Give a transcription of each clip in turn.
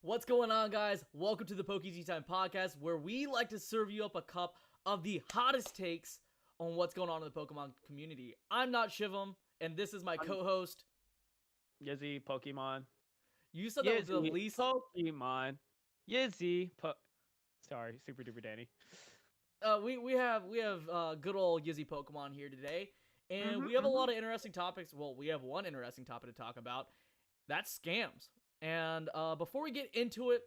What's going on, guys? Welcome to the PokeG Time podcast, where we like to serve you up a cup of the hottest takes on what's going on in the Pokemon community. I'm not Shivam, and this is my co-host. Yizzy Pokemon. You said that was the least. Pokemon. Sorry, Super Duper Danny. We have good old Yizzy Pokemon here today, and we have a lot of interesting topics. Well, we have one interesting topic to talk about. That's scams. And before we get into it,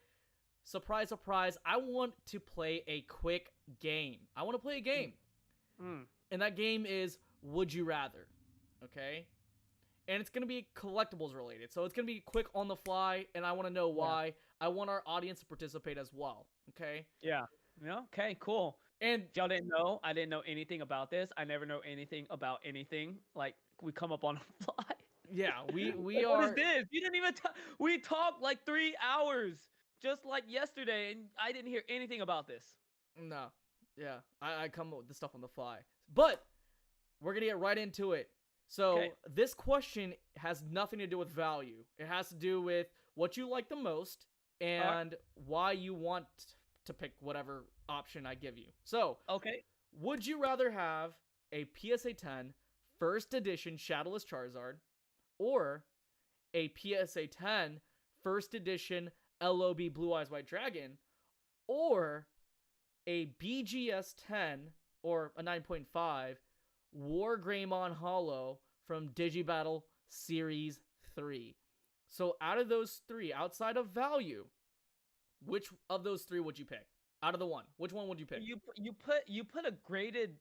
surprise, surprise, I want to play a quick game. I want to play a game. And that game is Would You Rather. Okay? And it's going to be collectibles related. So it's going to be quick on the fly, and I want to know why. Yeah. I want our audience to participate as well. Okay? Yeah. Okay, cool. And y'all didn't know? I didn't know anything about this. I never know anything about anything. Like, we come up on the fly. Yeah, we like, are. What is this? You didn't even talk. We talked like 3 hours just like yesterday, and I didn't hear anything about this. No. Yeah, I come up with this stuff on the fly. But we're going to get right into it. So This question has nothing to do with value. It has to do with what you like the most and why you want to pick whatever option I give you. So, would you rather have a PSA 10 First Edition Shadowless Charizard or a PSA 10 First Edition LOB Blue Eyes White Dragon or a BGS 10 or a 9.5 War Greymon Hollow from Digibattle Series 3? So out of those three, outside of value, which of those three would you pick? Out of the one, which one would you pick? You put a graded.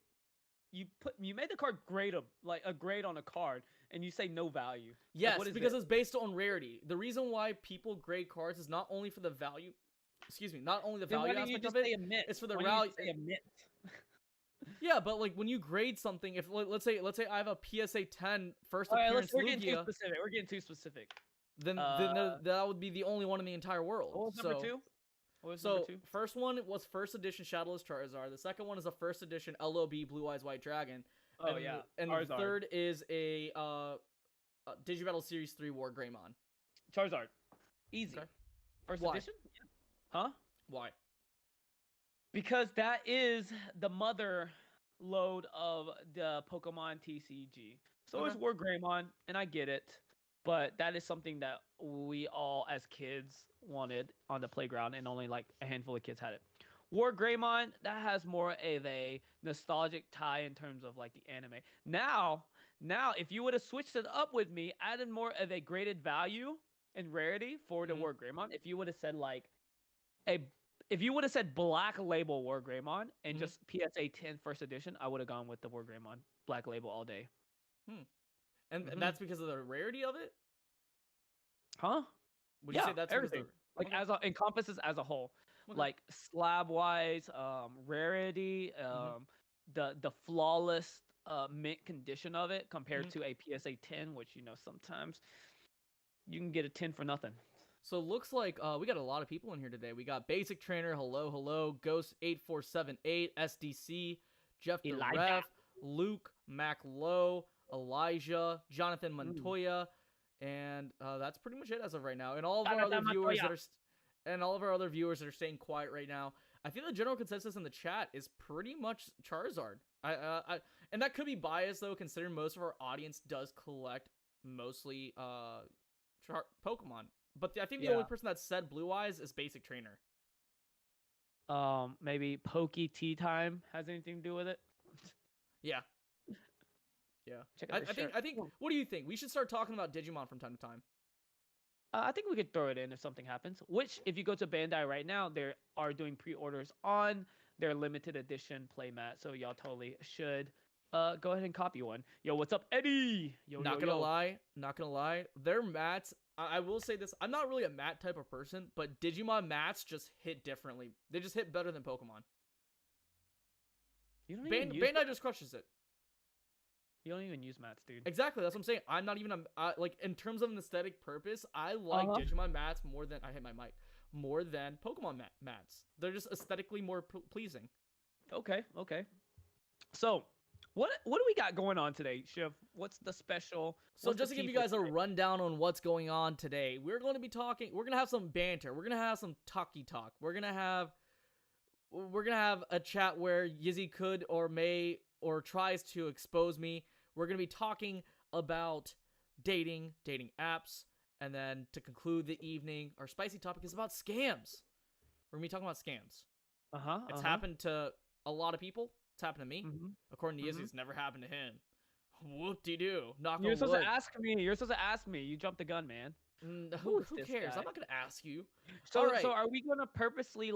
You made the card grade like a grade on a card, and you say no value. Yes, like, because it's based on rarity. The reason why people grade cards is not only for the value. Excuse me, not only the value aspect of it. It's for the value. Yeah, but like when you grade something, if let's say I have a PSA 10 first appearance Lugia. We're getting too specific. Then that would be the only one in the entire world. What was number two? First one was First Edition Shadowless Charizard. The second one is a First Edition LOB Blue Eyes White Dragon. And the third is a Digibattle Series 3 War Greymon. Charizard. Easy. Okay. First edition? Yeah. Huh? Why? Because that is the mother load of the Pokemon TCG. So it's War Greymon, and I get it. But that is something that we all, as kids, wanted on the playground, and only like a handful of kids had it. War Greymon, that has more of a nostalgic tie in terms of like the anime. Now, if you would have switched it up with me, added more of a graded value and rarity for the War Greymon, if you would have said like if you would have said Black Label War Greymon and just PSA 10 First Edition, I would have gone with the War Greymon Black Label all day. And that's because of the rarity of it? Huh? Would you say that's everything? Like encompasses as a whole. Like slab wise, rarity, the flawless mint condition of it compared to a PSA 10, which sometimes you can get a 10 for nothing. So it looks like we got a lot of people in here today. We got Basic Trainer, hello, Ghost 8478, SDC, Jeff the Ref, Luke, Mac Low, Elijah, Jonathan Montoya, and that's pretty much it as of right now. And all of our other viewers that are staying quiet right now. I think the general consensus in the chat is pretty much Charizard. And that could be biased though, considering most of our audience does collect mostly Pokemon. But I think the only person that said Blue Eyes is Basic Trainer. Maybe Pokey Tea Time has anything to do with it. Yeah. I think. What do you think? We should start talking about Digimon from time to time. I think we could throw it in if something happens. Which, if you go to Bandai right now, they are doing pre-orders on their limited edition playmat. So y'all totally should go ahead and copy one. Yo, what's up, Eddie? Not gonna lie. Their mats. I will say this. I'm not really a mat type of person, but Digimon mats just hit differently. They just hit better than Pokemon. Bandai just crushes it. You don't even use mats, dude. Exactly, that's what I'm saying. I'm not even like in terms of an aesthetic purpose. I like Digimon mats more than more than Pokemon mats. They're just aesthetically more pleasing. Okay. So, What do we got going on today, Shiv? What's the special? So What's the just to give tea you for guys a today? rundown on what's going on today, we're going to be talking. We're going to have some banter. We're going to have some talky talk. We're gonna have a chat where Yizzy could or may or tries to expose me. We're gonna be talking about dating apps, and then to conclude the evening, our spicy topic is about scams. We're gonna be talking about scams. It's happened to a lot of people. It's happened to me. Mm-hmm. According to Yizzy, Mm-hmm. it's never happened to him. Whoop-de-doo. Knock You're on supposed wood. to ask me. You're supposed to ask me. You jumped the gun, man. Who Who is this cares? guy? I'm not gonna ask you. So, All right. so are we gonna purposely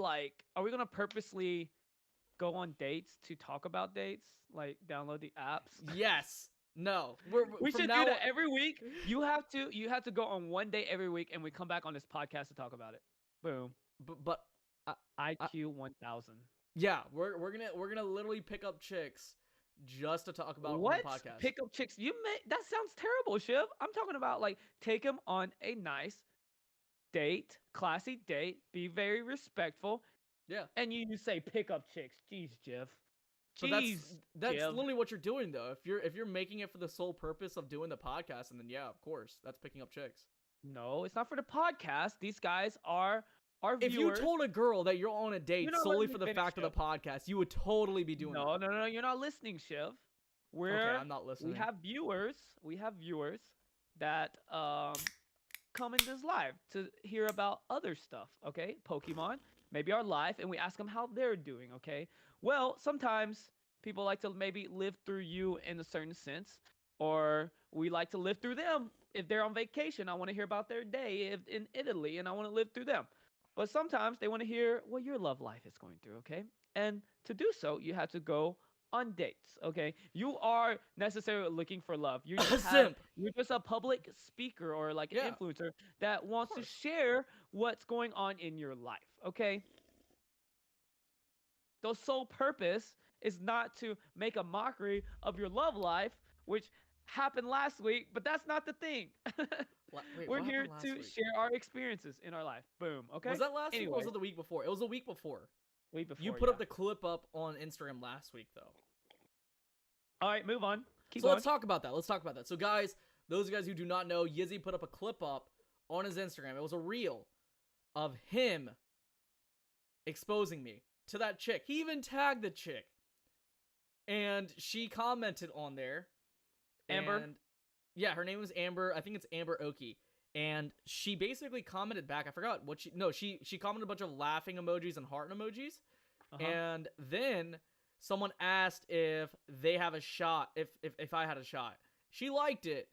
go on dates to talk about dates? Like download the apps? Yes. No. We from should now do that every week. You have to go on one date every week, and we come back on this podcast to talk about it. Boom. but IQ 1000. yeah, we're gonna literally pick up chicks just to talk about What? on the podcast. Pick up chicks? That sounds terrible, Shiv. I'm talking about like take them on a nice date, classy date. Be very respectful. Yeah, And you say pick up chicks. Jeez, Jeff. but Jeez, that's Jeff. literally what you're doing though. If you're making it for the sole purpose of doing the podcast, and then yeah, of course, that's picking up chicks. No, it's not for the podcast. These guys are our If viewers. you told a girl that you're on a date You're not solely letting for me the finish, fact of the podcast, you would totally be doing No, that. no, no, no. You're not listening, Shiv. Okay, I'm not listening. We have viewers. We have viewers that come in this live to hear about other stuff. Okay, Pokemon, maybe our life, and we ask them how they're doing. Okay. Well, sometimes people like to maybe live through you in a certain sense, or we like to live through them. If they're on vacation, I want to hear about their day in Italy, and I want to live through them. But sometimes they want to hear what your love life is going through. Okay, and to do so, you have to go on dates. Okay, you are necessarily looking for love. A simp. You're just a public speaker or like an Yeah. influencer that wants to course. share what's going on in your life. Okay, the sole purpose is not to make a mockery of your love life, which happened last week, but that's not the thing. Wait, We're what here happened last to week? share our experiences in our life. Boom. Okay. Was that last week or was Anyway. it the week before? It was the week before. Week before. You put up yeah. the clip up on Instagram last week though. All right, move on. Keep So going. let's talk about that. So guys, those guys who do not know, Yizzy put up a clip up on his Instagram. It was a reel of him exposing me to that chick. He even tagged the chick. And she commented on there. Amber? And yeah, her name was Amber. I think it's Amber Oki. And she basically commented back. I forgot what she commented a bunch of laughing emojis and heart emojis. Uh-huh. And then someone asked if they have a shot, if I had a shot. She liked it.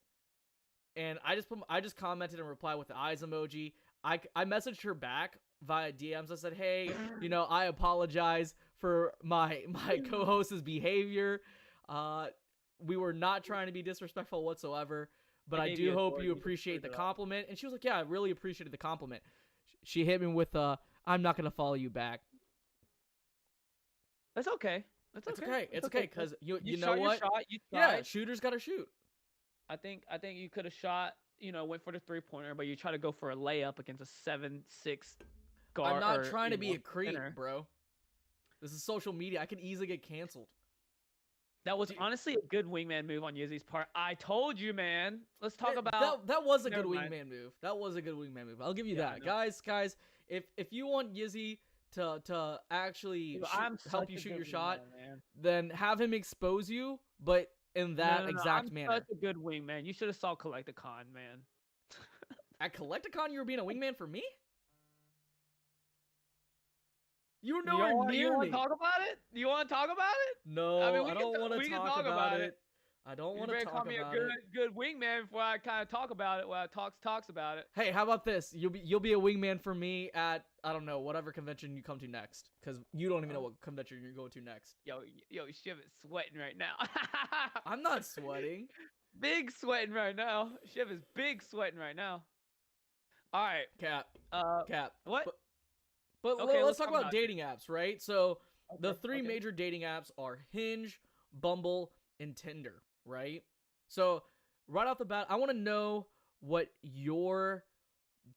And I just commented and replied with the eyes emoji. I messaged her back via DMs. I said, "Hey, I apologize for my co-host's behavior. We were not trying to be disrespectful whatsoever, but I gave do you a hope sword, you you just appreciate screwed the it up. compliment." And she was like, "Yeah, I really appreciated the compliment." She hit me with "I'm not gonna follow you back." That's okay. That's It's okay. okay. It's okay because you know shot what? Your shot. You Yeah, tried. shooters gotta shoot. I think you could have shot. Went for the 3-pointer, but you try to go for a layup against a 7'6" guard. I'm not or, trying to be a creep, center. bro. This is social media. I can easily get canceled. That was Dude. honestly a good wingman move on Yizzy's part. I told you, man. Let's talk about. that was a good Never mind. wingman move. That was a good wingman move. I'll give you Yeah, I that. know. Guys, if you want Yizzy to actually Dude, help such you a shoot good your shot, wingman, man. then have him expose you, but in that No, exact I'm manner. Such a good wingman. You should have saw Collecticon, man. At Collecticon, you were being a wingman for me? You were You nowhere want near me. to talk about it? You want to talk about it? No, I mean, we I can don't ta- want we to can talk talk about about it. it. I don't You want to better talk call me a about good it. good wingman before I kind of talk about it. While I talks about it. Hey, how about this? You'll be a wingman for me at, I don't know, whatever convention you come to next, because you don't even know what convention you're going to next. Yo, Shiv is sweating right now. I'm not sweating. Big sweating right now. Shiv is big sweating right now. All right. Cap. What? But Okay, let's let's talk talk about about dating apps, right? So the Okay, three okay. major dating apps are Hinge, Bumble, and Tinder, right? So right off the bat, I want to know what your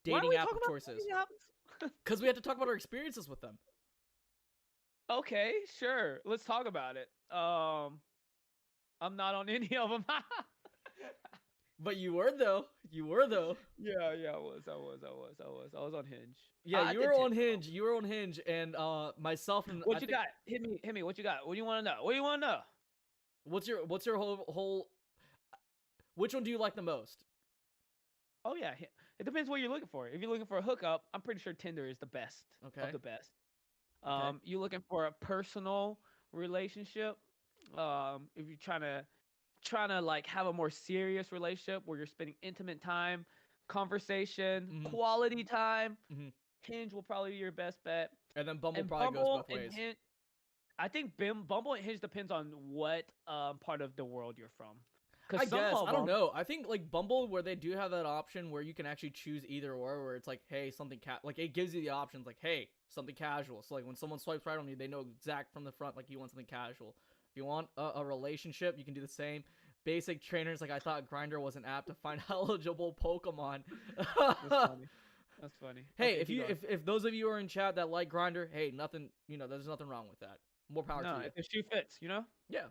Why are dating we app talking of about choice is, dating apps? because we have to talk about our experiences with them. Okay, sure. Let's talk about it. I'm not on any of them. But you were though. You were though. Yeah, I was on Hinge. Yeah, I you did were on Tinder. Hinge. You were on Hinge, and myself and What I you think got? Hit me. What you got? What do you want to know? What do you want to know? what's your whole which one do you like the most? Oh yeah, it depends what you're looking for. If you're looking for a hookup, I'm pretty sure Tinder is the best Okay. of the best. Okay. You looking for a personal relationship? If you're trying to like have a more serious relationship where you're spending intimate time, conversation, Mhm. quality time, Mhm. Hinge will probably be your best bet. And then Bumble And probably goes Bumble both and ways. Hinge, I think Bumble and Hinge depends on what part of the world you're from. I Cause some guess of I don't them, know. I think like Bumble, where they do have that option where you can actually choose either or, where it's like, hey, something like it gives you the options, like, hey, something casual. So like when someone swipes right on you, they know exact from the front, like you want something casual. If you want a relationship, you can do the same. Basic trainers, like I thought Grinder was an app to find eligible Pokemon. that's funny. That's funny. Hey, Okay, if keep you going. if those of you are in chat that like Grinder, hey, nothing, there's nothing wrong with that. More power No, to you. if the shoe fits, you know. Yeah.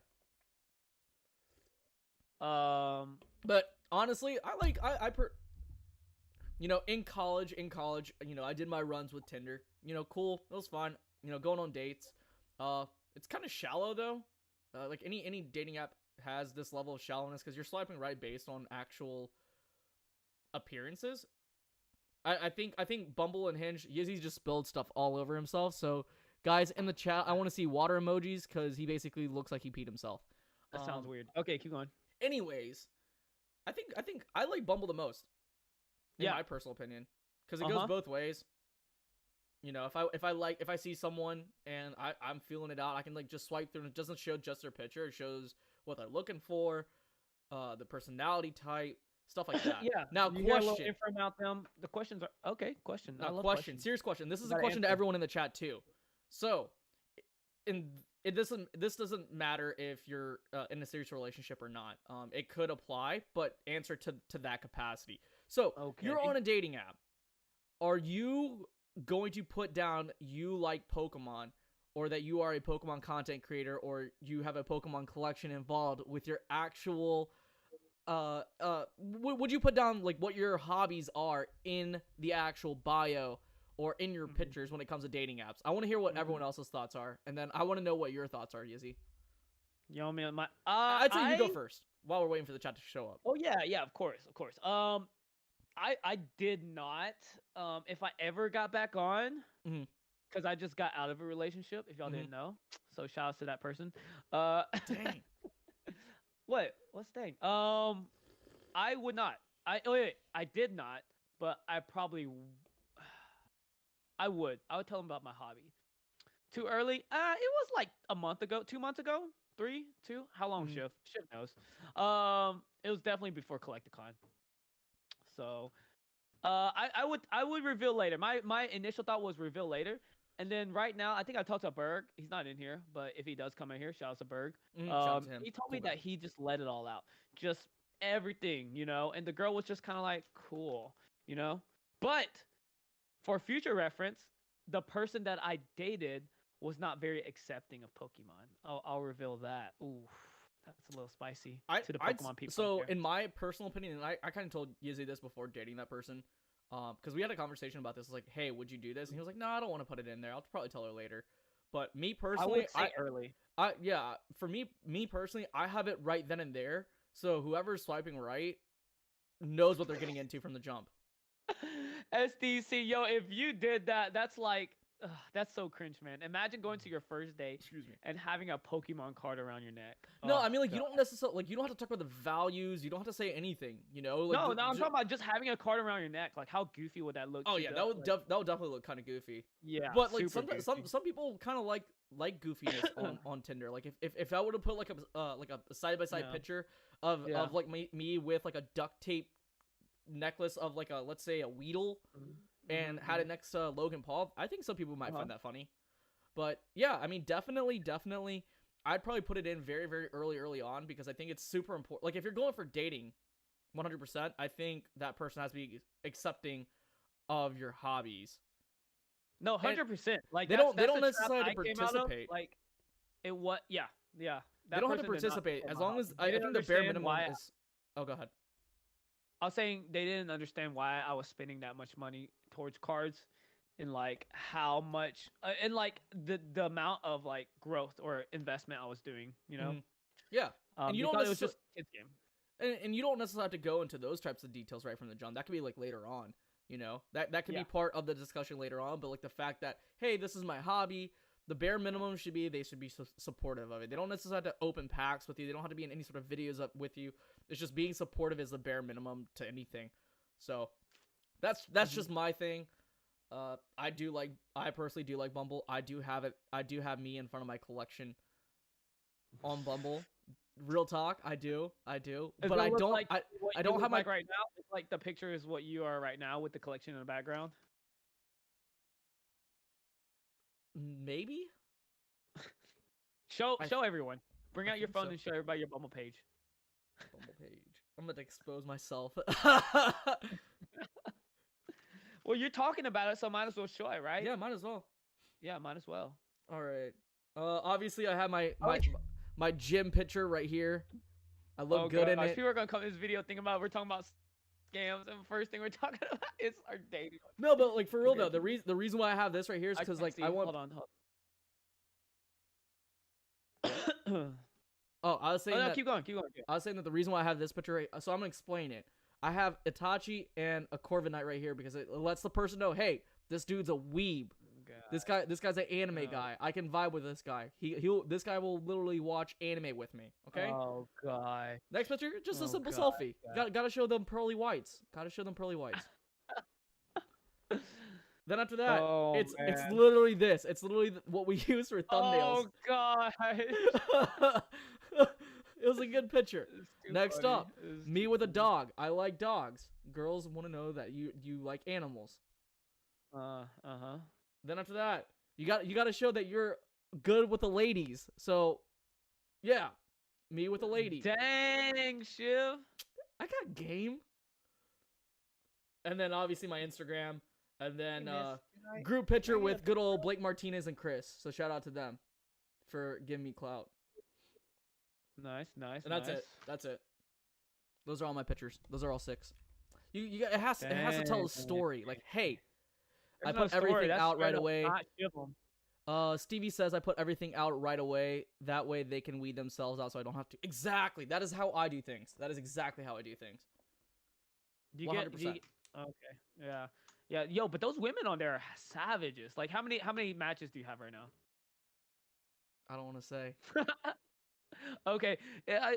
Um, But honestly, in college, I did my runs with Tinder. Cool. It was fun. Going on dates. It's kind of shallow though. Like any dating app has this level of shallowness because you're swiping right based on actual appearances. I think Bumble and Hinge, Yizzy just spilled stuff all over himself. So guys in the chat, I want to see water emojis because he basically looks like he peed himself. that sounds weird. Okay, keep going. Anyways, I think I like Bumble the most, in Yeah. my personal opinion, because it goes both ways. If I see someone and I'm feeling it out, I can like just swipe through and it doesn't show just their picture. It shows what they're looking for, the personality type, stuff like that. Yeah. Now You hear a little question. info about them. The questions are okay. Question. I Now love question. questions. Serious question. This is a Gotta question to answer. everyone in the chat too. So, this doesn't matter if you're in a serious relationship or not. It could apply, but answer to that capacity. So you're Okay. on a dating app. Are you going to put down you like Pokemon, or that you are a Pokemon content creator, or you have a Pokemon collection involved with your actual? Would you put down like what your hobbies are in the actual bio or in your pictures when it comes to dating apps? I want to hear what everyone else's thoughts are, and then I want to know what your thoughts are, Yizzy. You know me on my. I'd say you go first while we're waiting for the chat to show up. Oh yeah, of course. I did not. If I ever got back on, Mhm. because I just got out of a relationship. If y'all Mhm. didn't know, so shout out to that person. Dang. What's dang? I would not. I did not, but I probably. I would tell them about my hobby. Too early? It was like a month ago, 2 months ago, 3, 2. How long, Mhm. Shift knows. It was definitely before Collecticon. So, I would reveal later. My initial thought was reveal later, and then right now I think I talked to Berg. He's not in here, but if he does come in here, shout out to Berg. Shout out to him. He told Cool me guy. that he just let it all out, just everything, and the girl was just kind of like cool, But for future reference, the person that I dated was not very accepting of Pokemon. I'll reveal that. Ooh, that's a little spicy to the Pokemon people. So, out there. in my personal opinion, and I kind of told Yizzy this before dating that person, because we had a conversation about this. Like, hey, would you do this? And he was like, no, I don't want to put it in there. I'll probably tell her later. But me I personally, would say early. for me personally, I have it right then and there. So whoever's swiping right knows what they're getting into from the jump. SDC, yo, if you did that, that's like, that's so cringe, man. Imagine going to your first date Excuse me. and having a Pokemon card around your neck. No, Oh, I mean, like, God. you don't necessarily, like, you don't have to talk about the values. You don't have to say anything, Like, No, I'm talking about just having a card around your neck. Like, how goofy would that look? Oh to yeah, the, that would like, that would definitely look kind of goofy. yeah, But like super some goofy. some people kind of like goofiness on Tinder. Like if I were to put like a side by side Yeah. picture of Yeah. like me with like a duct tape necklace of like let's say a Weedle and had it next to Logan Paul, I think some people might find that funny. But yeah, I mean definitely I'd probably put it in very very early on because I think it's super important. Like if you're going for dating, 100%, I think that person has to be accepting of your hobbies. No, 100%. Like they that's, don't that's the trap necessarily I came out of, participate. like it what? Yeah. They don't have to participate as long as I think the bare minimum is. Oh, go ahead. I was saying they didn't understand why I was spending that much money towards cards, and like how much, and like the amount of like growth or investment I was doing. You know. Yeah. And you don't it was just kids game. And you don't necessarily have to go into those types of details right from the jump. That could be like later on. You know, that could be part of the discussion later on. But like the fact that, hey, this is my hobby. The bare minimum should be they should be supportive of it. They don't necessarily have to open packs with you. They don't have to be in any sort of videos up with you. It's just being supportive is the bare minimum to anything. So that's just my thing. I personally do like Bumble. I do have me in front of my collection on Bumble. Real talk, I do. But I don't like, I don't have my right now. It's like the picture is what you are right now with the collection in the background. Maybe. Show everyone. Bring out your phone and show everybody your Bumble page. Bumble page. I'm gonna expose myself. Well, you're talking about it, so might as well show it, right? Yeah, might as well. Yeah, might as well. All right. Obviously, I have my gym picture right here. I look good in it. People are gonna come to this video thinking about we're talking about scams, and the first thing we're talking about is our dating. No, but like for real though, the reason why I have this right here is because like I want. Hold on. Oh, I was saying. No, keep going. I was saying that the reason why I have this picture, right, so I'm gonna explain it. I have Itachi and a Corviknight right here because it lets the person know, hey, this dude's a weeb. God. This guy's an anime guy. I can vibe with this guy. This guy will literally watch anime with me. Okay. Oh god. Next picture, just a simple selfie. Gotta show them pearly whites. Then after that, it's literally this. It's literally what we use for thumbnails. Oh god. It was a good picture. Next up, me with a dog. I like dogs. Girls want to know that you like animals. Then after that, you got to show that you're good with the ladies. So, yeah, me with a lady. Dang, Shiv. I got game. And then obviously my Instagram, and then group picture with good old Blake Martinez and Chris. So shout out to them for giving me clout. Nice. And that's it. Those are all my pictures. Those are all 6. It has to tell a story. Like, hey. I put everything out right away. Stevie says I put everything out right away. That way they can weed themselves out so I don't have to. Exactly. That is how I do things. That is exactly how I do things. 100%. Okay. Yeah. Yo, but those women on there are savages. Like, how many matches do you have right now? I don't want to say. Okay.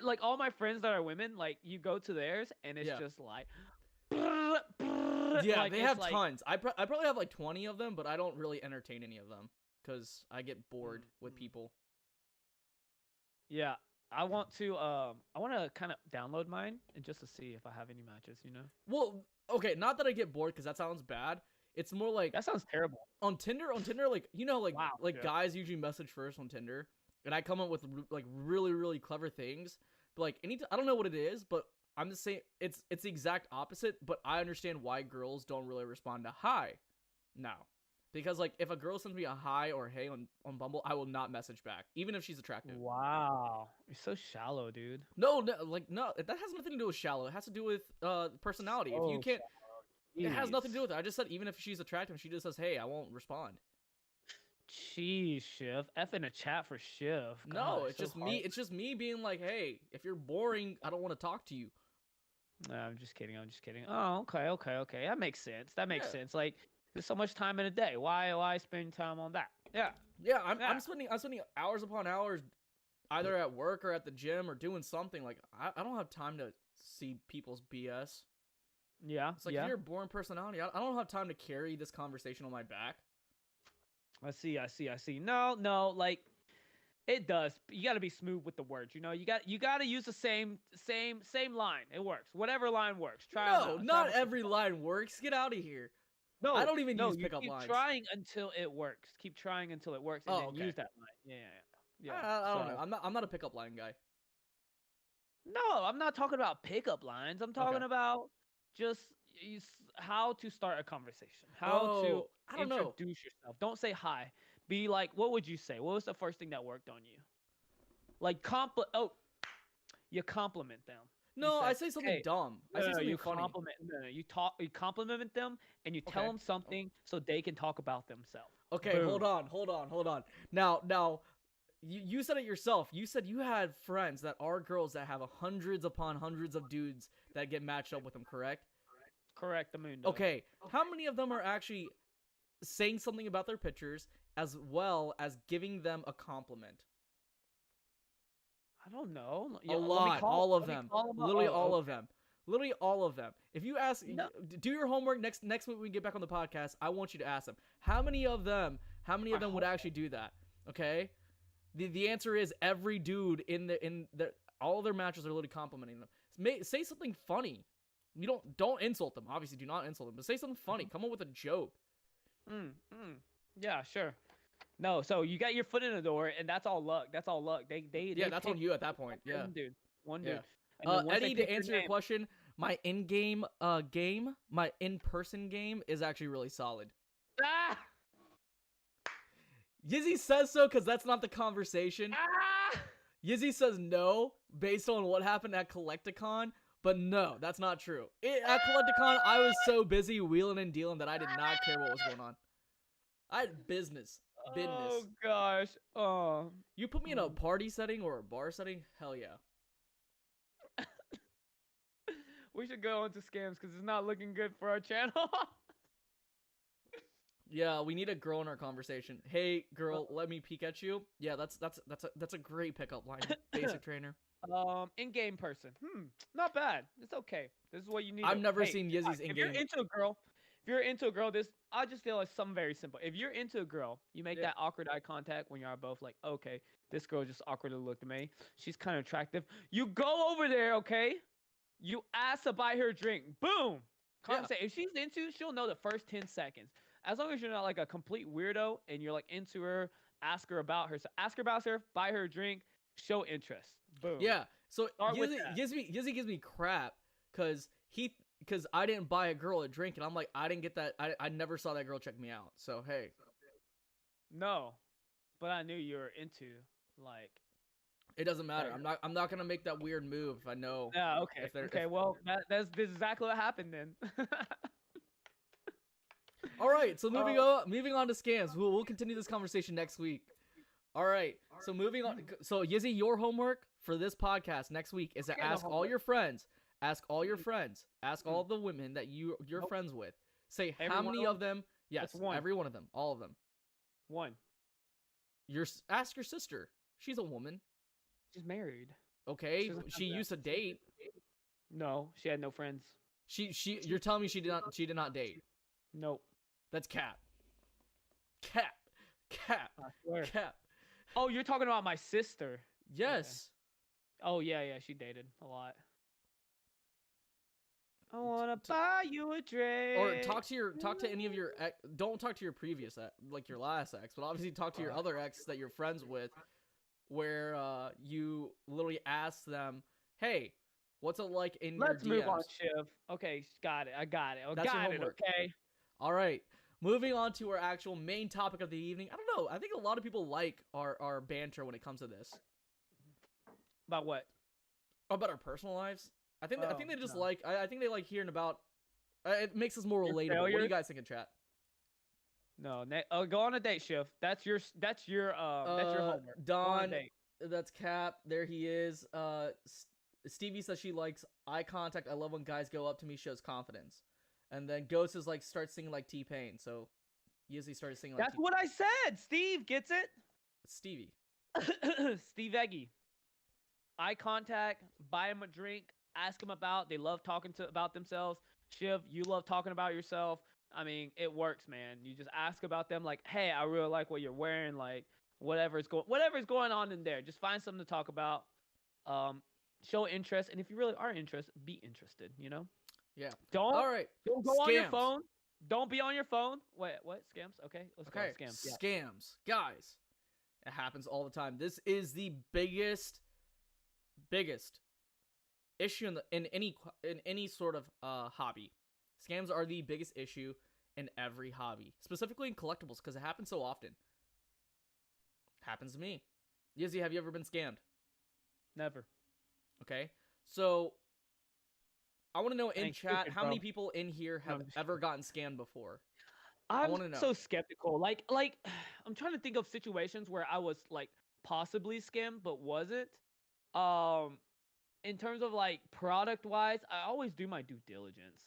Like, all my friends that are women, like, you go to theirs, and it's just like... Yeah, like, they have tons. I probably have like 20 of them, but I don't really entertain any of them because I get bored with people. Yeah, I want to kind of download mine and just to see if I have any matches, you know. Well, okay, not that I get bored because that sounds bad. It's more like that sounds terrible. On Tinder, like guys usually message first on Tinder, and I come up with like really really clever things. But like I don't know what it is, but I'm just saying it's the exact opposite, but I understand why girls don't really respond to hi now. Because like if a girl sends me a hi or hey on Bumble, I will not message back, even if she's attractive. Wow. You're so shallow, dude. No, that has nothing to do with shallow. It has to do with personality. If you can't it has nothing to do with it. I just said even if she's attractive and she just says, hey, I won't respond. Jeez, Shiv. F in a chat for Shiv. God, no, it's just me. It's just me being like, hey, if you're boring, I don't want to talk to you. No, I'm just kidding. Oh, okay. That makes sense. Sense. Like, there's so much time in a day. Why spend time on that? Yeah. I'm spending hours upon hours, either at work or at the gym or doing something. Like, I don't have time to see people's BS. Yeah. It's like if you're a boring personality, I don't have time to carry this conversation on my back. I see. No, like. It does. You got to be smooth with the words. You know, you got to use the same line. It works. Whatever line works. Not every line works. Get out of here. No, I don't even use pickup lines. Keep trying until it works. And then use that line. Yeah. I don't know. I'm not a pickup line guy. No, I'm not talking about pickup lines. I'm talking about just how to start a conversation. How to introduce yourself. Don't say hi. Be like, what would you say? What was the first thing that worked on you? Like you compliment them. No, I say something "Hey," dumb. I say something you funny. you compliment them and you tell Okay. them something so they can talk about themselves. Okay, Boom. hold on. Now, you said it yourself. You said you had friends that are girls that have hundreds upon hundreds of dudes that get matched up with them, correct? Correct, the moon. Okay, how many of them are actually saying something about their pictures as well as giving them a compliment? I don't know. A lot, all of them. Literally all of okay. them. Literally all of them. If you ask, No. do your homework next week when we get back on the podcast. I want you to ask them how many of them would actually do that. Okay, the answer is every dude in the all of their matches are literally complimenting them. Say something funny. You don't insult them. Obviously, do not insult them. But say something funny. Come up with a joke. Yeah, sure. No, so you got your foot in the door, and that's all luck. That's all luck. They That's on you at that point. Yeah. One Yeah. dude. And then once they Eddie, pick to answer your name- question, my in-game game, my in-person game is actually really solid. Ah! Yizzy says so because that's not the conversation. Ah! Yizzy says no based on what happened at Collecticon, but no, that's not true. At Collecticon, I was so busy wheeling and dealing that I did not care what was going on. I had business. Oh gosh. Oh. You put me in a party setting or a bar setting, hell yeah. We should go into scams because it's not looking good for our channel. Yeah, we need a girl in our conversation. Hey, girl, let me peek at you. Yeah, that's a great pickup line. Basic trainer. In-game person. Not bad. It's okay. This is what you need. I've never seen Yizzy's in-game. If you're into a girl, I just feel like something very simple. If you're into a girl, you make that awkward eye contact when you're both like, okay, this girl just awkwardly looked at me. She's kind of attractive. You go over there, okay? You ask to buy her a drink. Boom. Conversation. If she's into, she'll know the first 10 seconds. As long as you're not like a complete weirdo and you're like into her, ask her about her. So ask her about her, buy her a drink, show interest. Boom. Yeah. So Yizzy gives me crap because I didn't buy a girl a drink and I'm like, I didn't get that. I never saw that girl check me out. So hey. No, but I knew you were into like. It doesn't matter. I'm not gonna make that weird move if I know. Yeah. Okay. Well, this is exactly what happened then. All right. So moving on to scams. We'll continue this conversation next week. All right. So moving on. So Yizzy, your homework for this podcast next week is to ask all your friends. Ask all your friends. Ask all the women that you're friends with. Say how many of them. Yes, every one of them. All of them. One. Ask your sister. She's a woman. She's married. Okay, she used to date. No, she had no friends. You're telling me she did not date? Nope. That's cap. Cap. Oh, you're talking about my sister. Yes. Okay. Oh yeah, she dated a lot. I wanna buy you a drink. Or talk to any of your don't talk to your previous ex, like your last ex, but obviously talk to your other ex that you're friends with, where you literally ask them, hey, what's it like in your DMs? Let's move on, Shiv. Okay, got it. I got it. That's your got it. homework. Okay. All right. Moving on to our actual main topic of the evening. I don't know. I think a lot of people like our banter when it comes to this. About what? About our personal lives. I think they just like. I think they like hearing about. It makes us more relatable. What do you guys think in chat? No, go on a date, Shiv. That's your homework. Don, that's Cap. There he is. Stevie says she likes eye contact. I love when guys go up to me, shows confidence. And then Ghost is like starts singing like T-Pain. So Yizzy started singing like That's what I said. Steve gets it. Stevie. Steve Eggy. Eye contact, buy him a drink, ask him about. They love talking about themselves. Shiv, you love talking about yourself. I mean, it works, man. You just ask about them, like, hey, I really like what you're wearing, like whatever's going on in there. Just find something to talk about. Show interest, and if you really are interested, be interested. You know. Yeah. Don't go on your Scams. phone. Don't be on your phone. Wait, what? Scams? Okay, let's go. Scams. Yeah. Scams, guys. It happens all the time. This is the biggest issue in any sort of hobby. Scams are the biggest issue in every hobby, specifically in collectibles, because it happens so often. Happens to me. Yizzy, have you ever been scammed? Never. Okay, so I want to know in Dang, chat stupid, how bro. many people in here No, have I'm just ever kidding. gotten scammed before. I I'm want to know. so skeptical. I'm trying to think of situations where I was like possibly scammed but wasn't. Um, in terms of like product wise, I always do my due diligence,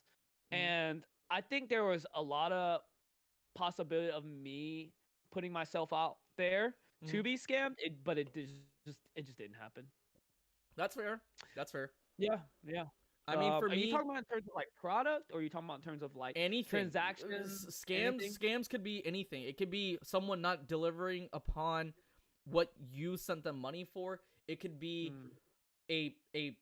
Mm-hmm. and I think there was a lot of possibility of me putting myself out there Mm-hmm. to be scammed, but it just didn't happen. That's fair. That's fair. Yeah, yeah. I mean, for Are you me, talking about in terms of like product, or are you talking about in terms of like anything. transactions, anything? Scams could be anything. It could be someone not delivering upon what you sent them money for. It could be Mm. a a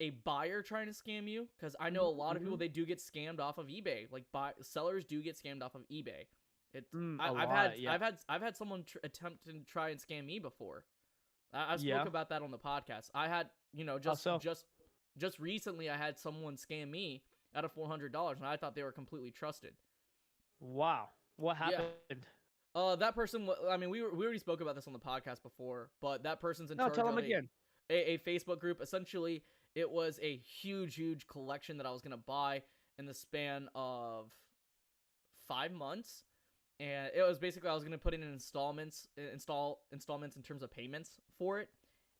a buyer trying to scam you, because I know a lot of people, Mm-hmm. they do get scammed off of eBay. Like, sellers do get scammed off of eBay. It A I've had lot, yeah. someone attempt to try and scam me before. I spoke Yeah. about that on the podcast. I had, How so? just recently I had someone scam me out of $400, and I thought they were completely trusted. Wow. What Yeah. happened? That person. I mean, we already spoke about this on the podcast before, but that person's in No, charge tell them of again. a Facebook group. Essentially, it was a huge collection that I was gonna buy in the span of 5 months, and it was basically I was gonna put in installments in terms of payments for it.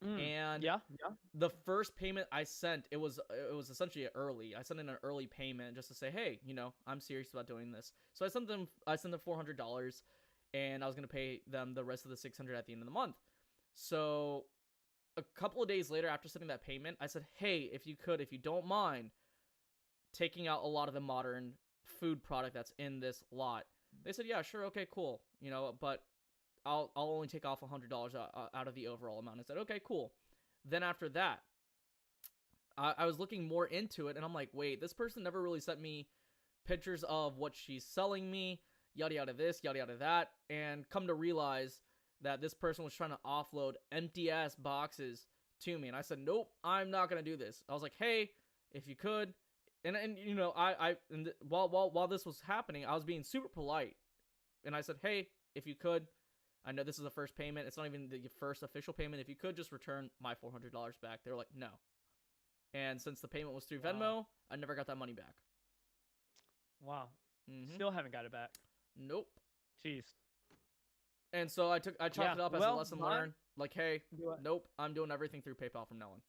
And Yeah, yeah. the first payment I sent, it was essentially early. I sent in an early payment just to say, hey, I'm serious about doing this. So I sent them $400, and I was gonna pay them the rest of the $600 at the end of the month. So a couple of days later, after sending that payment, I said, hey, if you don't mind taking out a lot of the modern food product that's in this lot. They said, yeah, sure, okay, cool. But I'll only take off $100 out of the overall amount. I said, okay, cool. Then after that, I was looking more into it, and I'm like, wait, this person never really sent me pictures of what she's selling me, yada yada this, yada yada that, and come to realize that this person was trying to offload empty ass boxes to me. And I said, nope, I'm not gonna do this. I was like, hey, if you could, and while this was happening, I was being super polite, and I said, hey, if you could, I know this is the first payment. It's not even the first official payment. If you could just return my $400 back. They were like, no. And since the payment was through Venmo, I never got that money back. Wow. Mm-hmm. Still haven't got it back. Nope. Jeez. And so I chalked it up as a lesson learned. Like, hey, what? nope, I'm doing everything through PayPal from now on.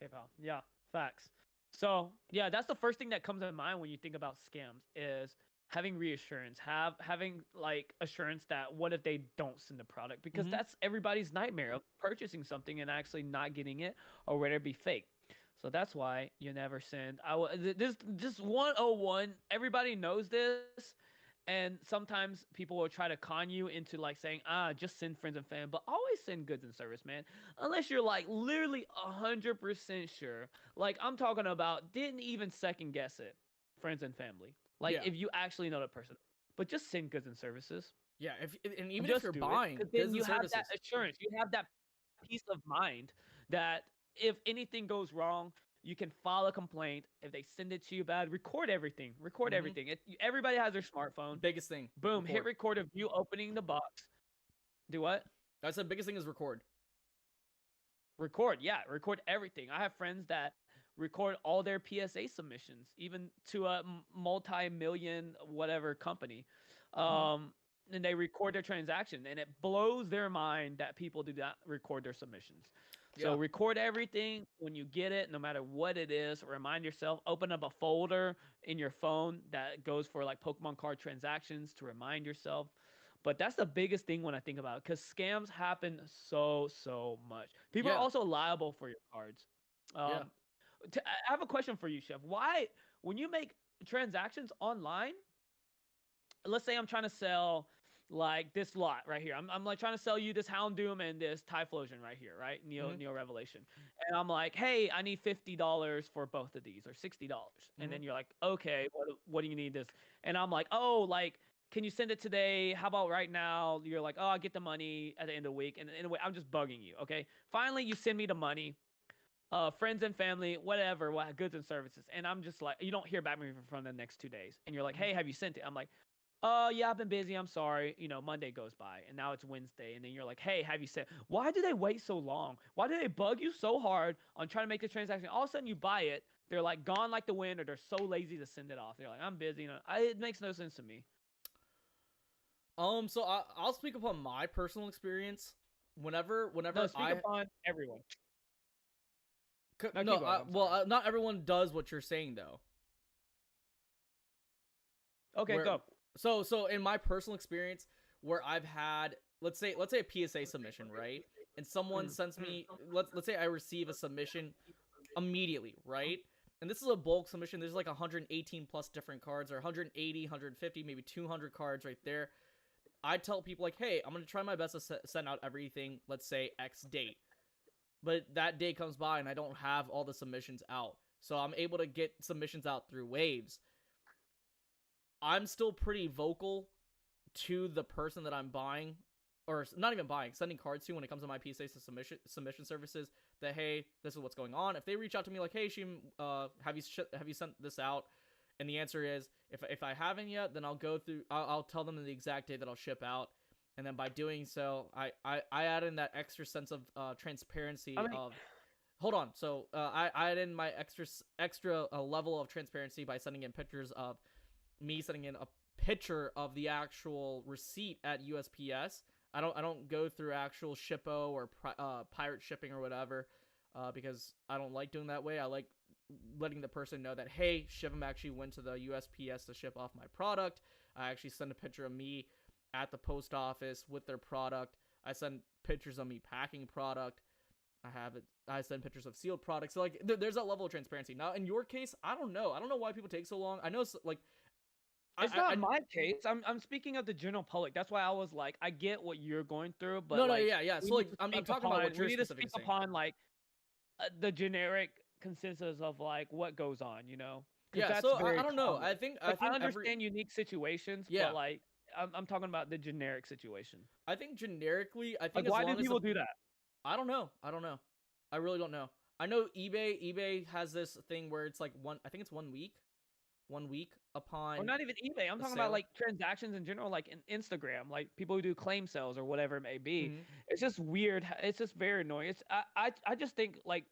PayPal. Yeah, facts. So yeah, that's the first thing that comes to mind when you think about scams is having reassurance, having like assurance that what if they don't send the product, because that's everybody's nightmare of purchasing something and actually not getting it, or whether it be fake. So that's why you never send. This just 101. Everybody knows this, and sometimes people will try to con you into like saying, just send friends and family, but always send goods and service, man. Unless you're like literally 100% sure. Like I'm talking about, didn't even second guess it, friends and family. Like if you actually know the person, but just send goods and services. Yeah, and even Just if you're do buying it, goods then you and have services, that assurance. You have that peace of mind that if anything goes wrong, you can file a complaint. If they send it to you bad, record everything. Record everything. Everybody has their smartphone. biggest thing. Boom, hit record of you opening the box. Do what? I said biggest thing is record. Record, yeah, record everything. I have friends that record all their PSA submissions, even to a multi-million whatever company. And they record their transaction, and it blows their mind that people do not record their submissions. So record everything when you get it, no matter what it is. Remind yourself, open up a folder in your phone that goes for like Pokemon card transactions to remind yourself. But that's the biggest thing when I think about it, because scams happen so much. People are also liable for your cards. I have a question for you, Chef. Why, when you make transactions online, let's say I'm trying to sell like this lot right here. I'm like trying to sell you this Houndoom and this Typhlosion right here, right? Neo Revelation. And I'm like, hey, I need $50 for both of these, or $60. And then you're like, okay, what do you need this? And I'm like, oh, like, can you send it today? How about right now? You're like, oh, I'll get the money at the end of the week. And anyway, I'm just bugging you, okay? Finally, you send me the money. Friends and family, whatever, goods and services. And I'm just like, you don't hear back from me for the next 2 days. And you're like, hey, have you sent it? I'm like, Yeah, I've been busy. I'm sorry. Monday goes by and now it's Wednesday. And then you're like, hey, have you sent? Why do they wait so long? Why do they bug you so hard on trying to make the transaction? All of a sudden you buy it. They're like gone like the wind, or they're so lazy to send it off. They're like, I'm busy. It makes no sense to me. So I'll speak upon my personal experience. Whenever No, speak I upon everyone. No, no, keep going. I'm well, sorry. not everyone does what you're saying though. Okay, Where go. so in my personal experience, where I've had let's say a PSA submission, right? And someone Mm. sends me let's say I receive a submission immediately, right? And this is a bulk submission. There's like 118 plus different cards, or 180, 150, maybe 200 cards right there. I tell people like, hey, I'm gonna try my best to send out everything. Let's say X date, but that day comes by and I don't have all the submissions out, so I'm able to get submissions out through waves. I'm still pretty vocal to the person that I'm buying, or not even buying, sending cards to when it comes to my PSA submission services. That hey, this is what's going on. If they reach out to me like, hey, Sheem, have you sent this out? And the answer is, if I haven't yet, then I'll go through. I'll tell them the exact day that I'll ship out, and then by doing so, I add in that extra sense of transparency I mean, of. Hold on. So I add in my extra level of transparency by sending in pictures of me sending in a picture of the actual receipt at USPS. I don't go through actual shippo or pirate shipping or whatever, because I don't like doing that way. I like letting the person know that hey, Shivim actually went to the USPS to ship off my product. I actually send a picture of me at the post office with their product. I send pictures of me packing product. I send pictures of sealed products. So like, there's that level of transparency. Now, in your case, I don't know. I don't know why people take so long. I know, like, it's not my case. I'm speaking of the general public. That's why I was like, I get what you're going through, but no, like, yeah, yeah. So like, I'm talking about what we you're need to specifically speak saying. upon like the generic consensus of like what goes on, because Yeah. that's So I very don't know. common. I Like, I think understand unique situations, yeah. but like, I'm talking about the generic situation. I think generically, I think Like, as why do long as people do that? I don't know. I don't know. I really don't know. I know eBay has this thing where it's like I think it's 1 week, 1 week Or upon not even eBay. I'm the talking about sale. like transactions in general, like in Instagram, like people who do claim sales or whatever it may be. Mm-hmm. It's just weird. It's just very annoying. I just think like,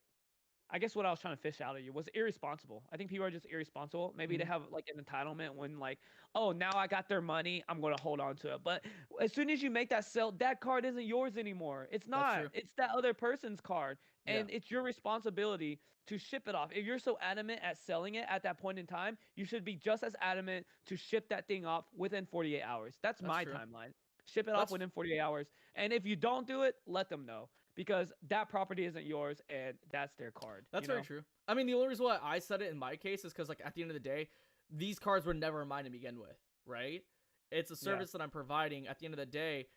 I guess what I was trying to fish out of you was irresponsible. I think people are just irresponsible. Maybe they Mm-hmm. have like an entitlement when like, oh, now I got their money, I'm gonna hold on to it. But as soon as you make that sale, that card isn't yours anymore. It's That's not. true. It's that other person's card, Yeah. and it's your responsibility to ship it off. If you're so adamant at selling it at that point in time, you should be just as adamant to ship that thing off within 48 hours. That's That's my true. timeline. Ship it off That's within 48 hours. And if you don't do it, let them know, because that property isn't yours and that's their card, That's very true. I mean, the only reason why I said it in my case is because, like, at the end of the day, these cards were never mine to begin with, right? It's a Yeah. service that I'm providing. At the end of the day,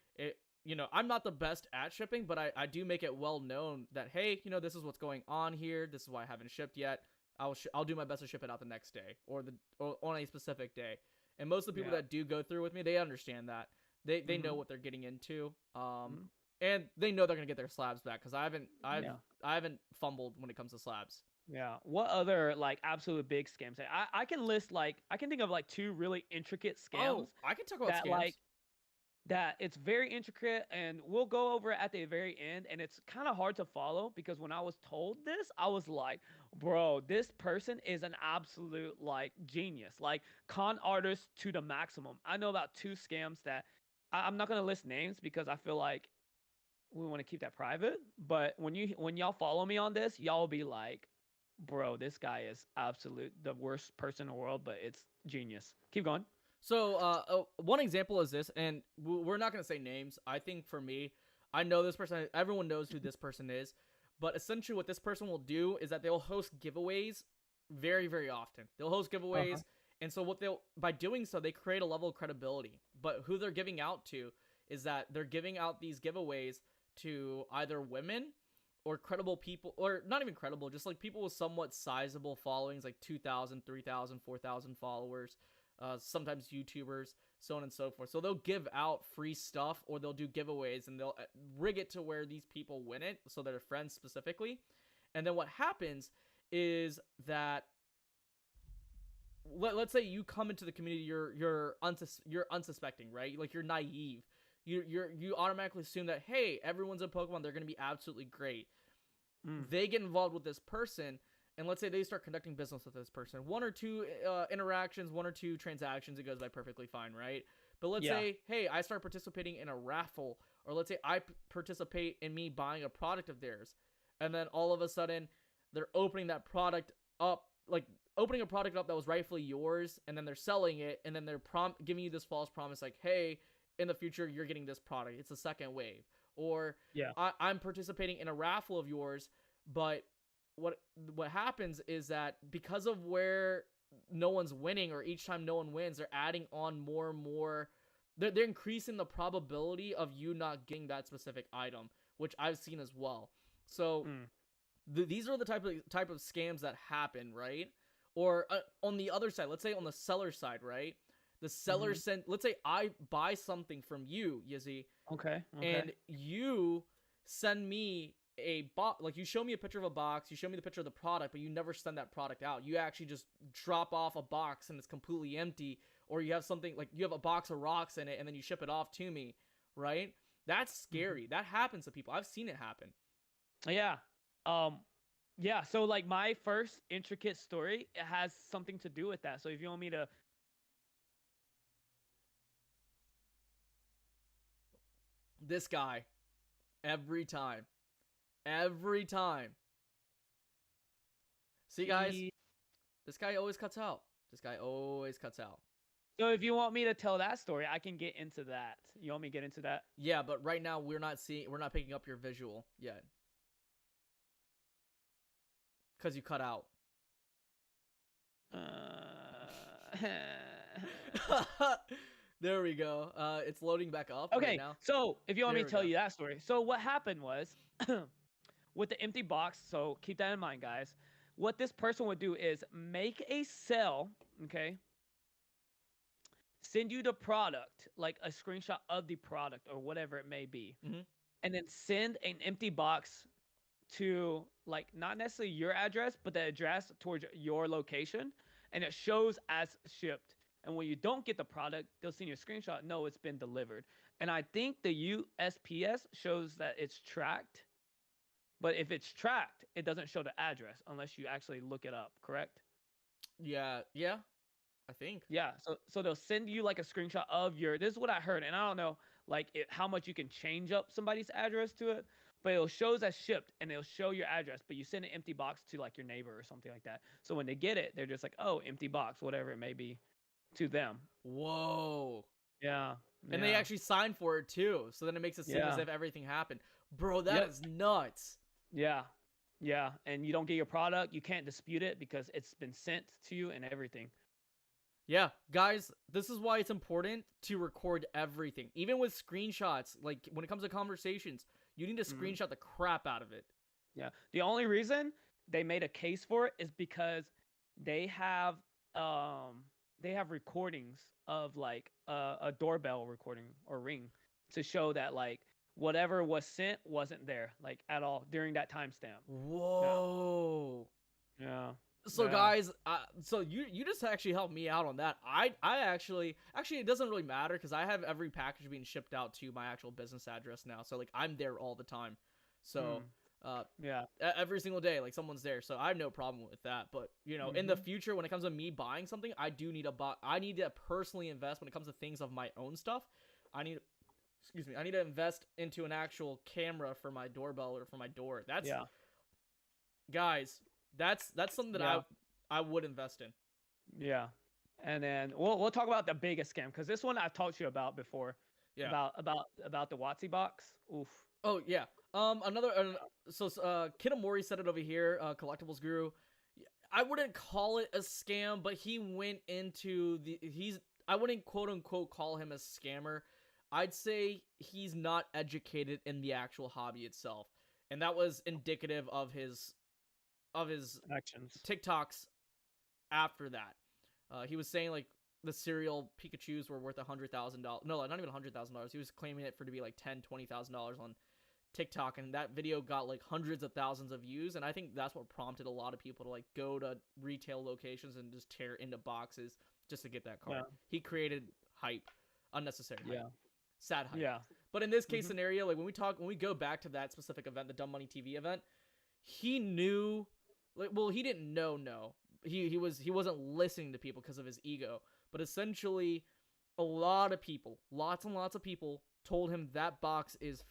I'm not the best at shipping, but I do make it well known that, hey, this is what's going on here. This is why I haven't shipped yet. I'll do my best to ship it out the next day or on a specific day. And most of the people Yeah. that do go through with me, they understand that. They know Mhm. what they're getting into. Mhm. And they know they're gonna get their slabs back because Yeah. I haven't fumbled when it comes to slabs. Yeah. What other like absolute big scams? I can list like, I can think of like two really intricate scams Oh, I can talk about that scams. like, that it's very intricate, and we'll go over it at the very end, and it's kind of hard to follow because when I was told this, I was like, bro, this person is an absolute like genius, like con artist to the maximum. I know about two scams that I'm not going to list names because I feel like we want to keep that private, but when y'all follow me on this, y'all will be like, bro, this guy is absolute the worst person in the world, but it's genius. Keep going. So, one example is this, and we're not gonna say names. I think for me, I know this person. Everyone knows who this person is, but essentially, what this person will do is that they'll host giveaways very, very often. They'll host Uh-huh. giveaways, and so by doing so, they create a level of credibility. But who they're giving out to is that they're giving out these giveaways to either women or credible people, or not even credible, just like people with somewhat sizable followings, like 2,000, 3,000, 4,000 followers, sometimes YouTubers, so on and so forth. So they'll give out free stuff, or they'll do giveaways, and they'll rig it to where these people win it, so they're friends specifically. And then what happens is that let's say you come into the community, you're unsuspecting, right? Like you're naive. You automatically assume that, hey, everyone's in Pokemon, they're gonna be absolutely great. They get involved with this person, and let's say they start conducting business with this person. One or two interactions, one or two transactions, it goes by perfectly fine, right? But let's say, hey, I start participating in a raffle, or let's say I participate in me buying a product of theirs, and then all of a sudden they're opening that product up, like opening a product up that was rightfully yours, and then they're selling it, and then they're giving you this false promise like, hey, in the future you're getting this product. It's a second wave. Or I'm participating in a raffle of yours, but what happens is that because of where no one's winning, or each time no one wins, they're adding on more and more. They're increasing the probability of you not getting that specific item, which I've seen as well. So these are the type of scams that happen, right? Or on the other side, let's say on the seller side, right? The seller let's say I buy something from you, Yizzy. Okay. And you send me a box, like you show me a picture of a box, you show me the picture of the product, but you never send that product out. You actually just drop off a box and it's completely empty, or you have something like you have a box of rocks in it and then you ship it off to me, right? That's scary. That happens to people. I've seen it happen. Yeah. Yeah, so like my first intricate story, it has something to do with that. So if you want me to this guy, every time. See, guys, this guy always cuts out. So if you want me to tell that story, I can get into that. You want me to get into that? Yeah, but right now we're not picking up your visual yet. Because you cut out. There we go. It's loading back up. Okay, right now. So if you want me to tell you that story. So what happened was, with the empty box, so keep that in mind, guys. What this person would do is make a sale, okay? Send you the product, like a screenshot of the product or whatever it may be. And then send an empty box to, like, not necessarily your address, but the address towards your location. And it shows as shipped. And when you don't get the product, they'll send you a screenshot. No, it's been delivered. And I think the USPS shows that it's tracked. But if it's tracked, it doesn't show the address unless you actually look it up, correct? Yeah, I think. Yeah, so they'll send you like a screenshot of your, this is what I heard, and I don't know like how much you can change up somebody's address to it, but it'll shows as shipped and it'll show your address, but you send an empty box to like your neighbor or something like that. So when they get it, they're just like, oh, empty box, whatever it may be, to them. Whoa. Yeah. And they actually sign for it too, so then it makes it seem as if everything happened. Bro, that is nuts. Yeah. Yeah, and you don't get your product, you can't dispute it because it's been sent to you and everything. Yeah, guys, this is why it's important to record everything. Even with screenshots, like when it comes to conversations, you need to screenshot the crap out of it. Yeah. The only reason they made a case for it is because they have recordings of like a doorbell recording or ring to show that like whatever was sent wasn't there like at all during that timestamp. Whoa. Yeah. So guys, so you just actually helped me out on that. I actually it doesn't really matter because I have every package being shipped out to my actual business address now. So like I'm there all the time. So every single day, like someone's there. So I have no problem with that. But you know, in the future, when it comes to me buying something, I do need I need to personally invest when it comes to things of my own stuff. I need to invest into an actual camera for my doorbell or for my door. That's guys. That's something that I would invest in. Yeah. And then we'll talk about the biggest scam because this one I've talked to you about before. Yeah. About the WotC box. Oof. Oh yeah. Kitamori said it over here. Collectibles Guru. I wouldn't call it a scam, but he went into I wouldn't quote unquote call him a scammer. I'd say he's not educated in the actual hobby itself, and that was indicative of his actions, TikToks after that. He was saying like the cereal Pikachus were worth $100,000. No, not even $100,000. He was claiming it to be like $10,000, $20,000 on TikTok, and that video got like hundreds of thousands of views, and I think that's what prompted a lot of people to like go to retail locations and just tear into boxes just to get that card. Yeah. He created hype, unnecessary hype, Yeah. sad hype. Yeah. But in this case Mhm. scenario, like when we go back to that specific event, the Dumb Money TV event, he knew, like, well, he didn't know. No, he wasn't listening to people because of his ego. But essentially, a lot of people, lots and lots of people, told him that box is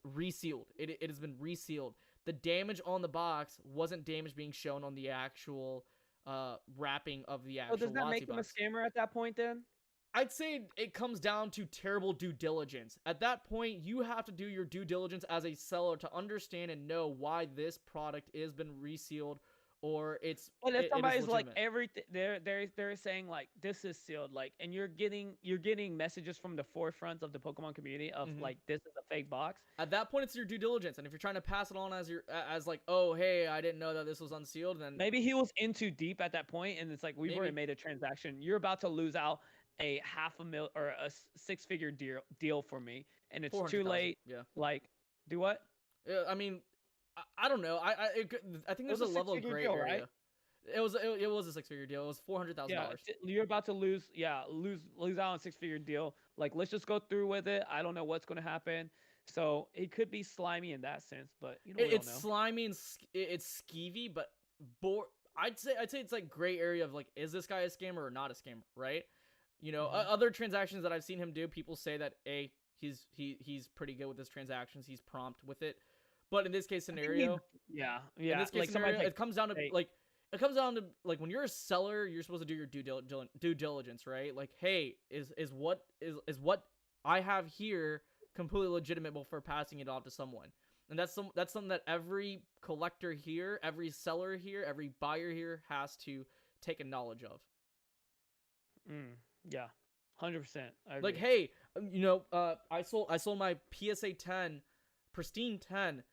resealed. It has been resealed. The damage on the box wasn't damage being shown on the actual wrapping of the So actual does that make Watsy him a box. scammer at that point then? I'd say it comes down to terrible due diligence. At that point, you have to do your due diligence as a seller to understand and know why this product has been resealed, or Well, if it is somebody's like legitimate. everything, they're saying like this is sealed, like, and you're getting messages from the forefront of the Pokemon community of Mhm. like this is a fake box. At that point, it's your due diligence, and if you're trying to pass it on as as like, oh hey, I didn't know that this was unsealed, then Maybe he was in too deep at that point, and it's like we've already maybe made a transaction. You're about to lose out a $500,000 or a six-figure deal for me, and it's too 400,000. late. Yeah. Like, do what? I mean, I don't know. I think It was there's a a level of six-figure gray deal, area. right? It was a 6-figure deal. It was $400,000. Yeah, you're about to lose. Yeah, lose out on six-figure deal. Like, let's just go through with it. I don't know what's gonna happen. So it could be slimy in that sense, but we don't It's know. slimy and it's skeevy, but I'd say it's like gray area of like, is this guy a scammer or not a scammer, right? You know, Mhm. other transactions that I've seen him do, people say that he's pretty good with his transactions, he's prompt with it. But in this case I think scenario, yeah, in yeah. this case Like scenario, somebody's like, it comes down to hey, like when you're a seller, you're supposed to do your due diligence, right? Like, hey, is what I have here completely legitimate before passing it off to someone? And that's something that every collector here, every seller here, every buyer here has to take a knowledge of. yeah, 100%. I Like, agree. hey, I sold my PSA 10, pristine 10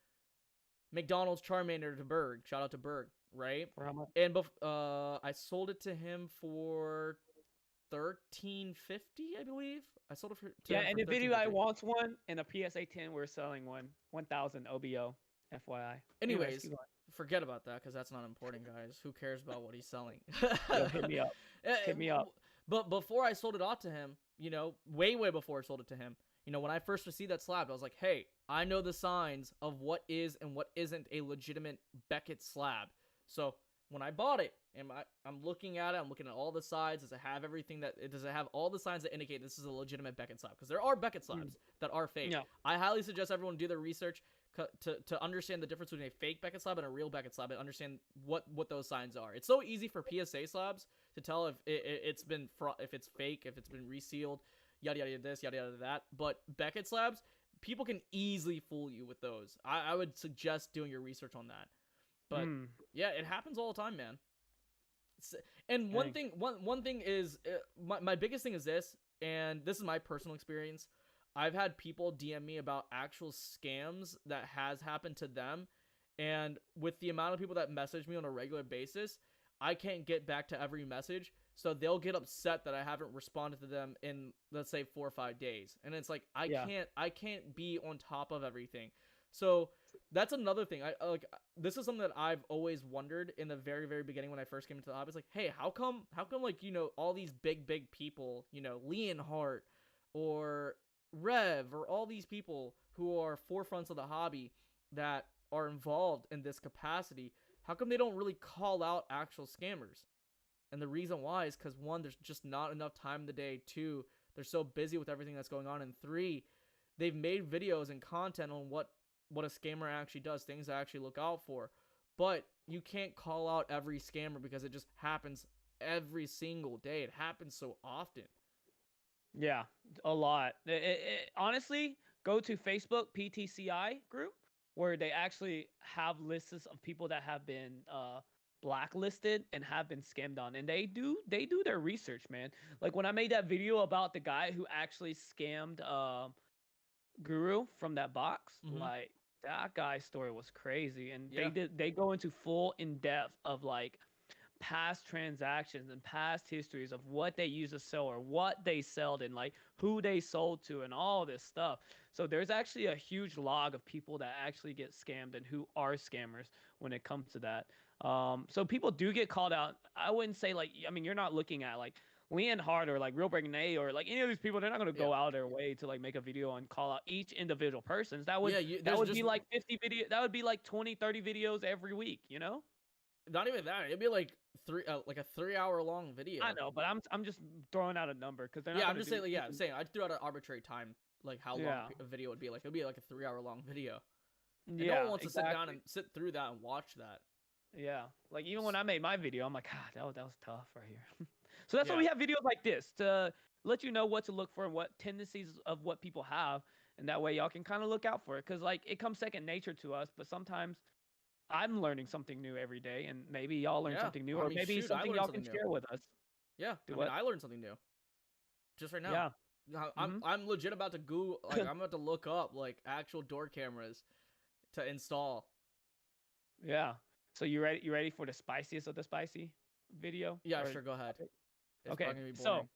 McDonald's Charmander to Berg. Shout out to Berg, right? For how much? And I sold it to him for $13.50, I believe. I sold it to Yeah, him and for the video I $13.50. wants one, and a PSA 10 we're selling 1,000 OBO, FYI. Anyways, keep going. forget about that because that's not important, guys. Who cares about what he's selling? Yo, hit me up. Hit me up. But before I sold it off to him, way before I sold it to him, when I first received that slab, I was like, hey, I know the signs of what is and what isn't a legitimate Beckett slab. So when I bought it, and I'm looking at it, I'm looking at all the sides. Does it have all the signs that indicate this is a legitimate Beckett slab? Because there are Beckett slabs that are fake. Yeah. I highly suggest everyone do their research to understand the difference between a fake Beckett slab and a real Beckett slab, and understand what those signs are. It's so easy for PSA slabs to tell if it's been if it's fake, if it's been resealed, yada yada this, yada yada that. But Beckett slabs, people can easily fool you with those. I would suggest doing your research on that. But yeah, it happens all the time, man. And one thing is my biggest thing is this, and this is my personal experience. I've had people DM me about actual scams that has happened to them, and with the amount of people that message me on a regular basis, I can't get back to every message, so they'll get upset that I haven't responded to them in, let's say, 4 or 5 days, and it's like I can't be on top of everything. So that's another thing. This is something that I've always wondered in the very, very beginning when I first came into the hobby. It's like, hey, how come like, all these big people, Leonhart or Rev or all these people who are forefronts of the hobby that are involved in this capacity, how come they don't really call out actual scammers? And the reason why is because, one, there's just not enough time in the day. Two, they're so busy with everything that's going on. And three, they've made videos and content on what a scammer actually does, things to actually look out for. But you can't call out every scammer because it just happens every single day. It happens so often. Yeah, a lot. Honestly, go to Facebook PTCI group where they actually have lists of people that have been blacklisted and have been scammed on, and they do their research, man. Like when I made that video about the guy who actually scammed Guru from that box, like that guy's story was crazy, and they go into full in depth of like past transactions and past histories of what they used to sell or what they sold and like who they sold to and all this stuff. So there's actually a huge log of people that actually get scammed and who are scammers when it comes to that. So people do get called out. I wouldn't say like, I mean, you're not looking at like Leanne Hart or like Real Breaking A or like any of these people. They're not gonna Yeah. go out their way to like make a video and call out each individual person. That would Yeah, that would just be like 50 video. That would be like 20, 30 videos every week. You know. not even that. It'd be like a 3 hour long video. I know, but I'm just throwing out a number because they're not. Yeah, I'm gonna just do saying. Like, yeah, I'm saying I threw out an arbitrary time, like how long Yeah. a video would be. Like it'd be like a 3 hour long video. And Yeah, no one wants to sit down exactly. and sit through that and watch that. Yeah, like even when I made my video, I'm like, God, that was tough right here. So that's why Yeah. we have videos like this to let you know what to look for and what tendencies of what people have, and that way y'all can kind of look out for it. Cause like it comes second nature to us, but sometimes I'm learning something new every day, and maybe y'all learn Yeah. something new, I or mean, maybe shoot, I something learned y'all something can new. share with us. Yeah, Do I what? mean, I learned something new just right now. Yeah. I'm legit about to Google. Like, I'm about to look up like actual door cameras to install. Yeah. So you ready? You ready for the spiciest of the spicy video? Yeah, Or sure. Go ahead. topic? It's Okay. probably gonna be So boring.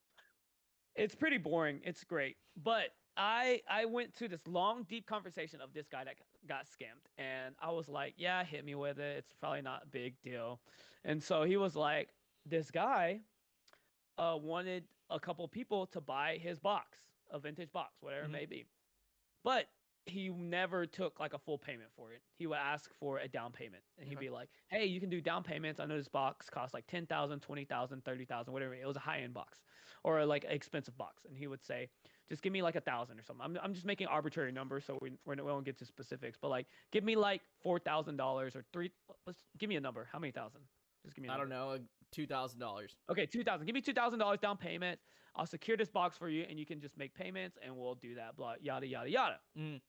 it's pretty boring. It's great, but I went to this long, deep conversation of this guy that got scammed, and I was like, yeah, hit me with it. It's probably not a big deal. And so he was like, this guy wanted a couple people to buy his box, a vintage box, whatever it Mhm. may be. But he never took like a full payment for it. He would ask for a down payment, and he'd Okay. be like, "Hey, you can do down payments. I know this box costs like 10,000, 20,000, 30,000, whatever. It was a high-end box or like an expensive box." And he would say, "Just give me like 1,000 or something." I'm just making arbitrary numbers, so we won't get to specifics. But like, give me like $4,000 or three. Let's give me a number. How many thousand? Just give me a I number. don't know, like $2,000. Okay, 2,000. Give me $2,000 down payment. I'll secure this box for you, and you can just make payments, and we'll do that. Blah yada yada yada. Mm.